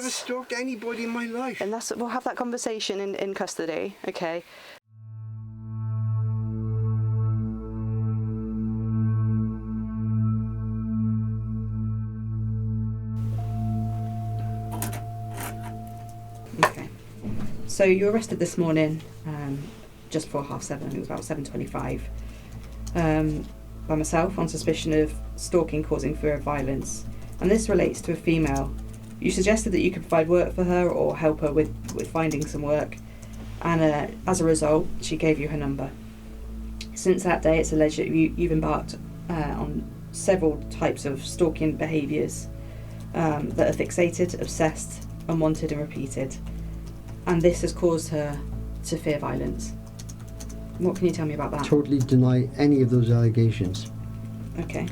never stalked anybody in my life. And we'll have that conversation in custody, okay? Okay. So you were arrested this morning, just before 7:30. I think it was about 7:25. By myself on suspicion of stalking causing fear of violence, and this relates to a female. You suggested that you could provide work for her or help her with finding some work, and as a result she gave you her number. Since that day it's alleged that you've embarked on several types of stalking behaviours that are fixated, obsessed, unwanted and repeated, and this has caused her to fear violence. What can you tell me about that? Totally deny any of those allegations. Okay.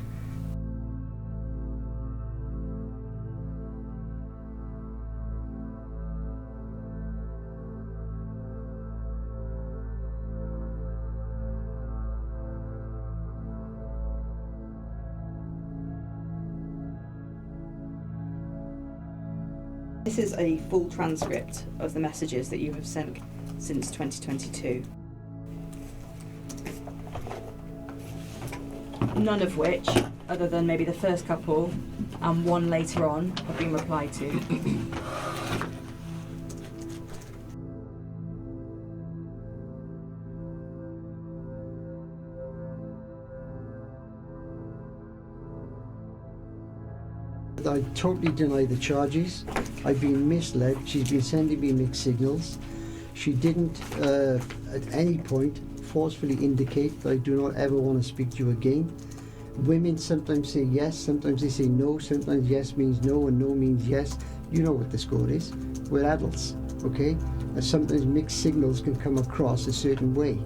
This is a full transcript of the messages that you have sent since 2022. None of which, other than maybe the first couple and one later on, have been replied to. I totally deny the charges. I've been misled. She's been sending me mixed signals. She didn't at any point forcefully indicate that I do not ever want to speak to you again. Women sometimes say yes, sometimes they say no, sometimes yes means no and no means yes. You know what the score is. We're adults, okay? And sometimes mixed signals can come across a certain way.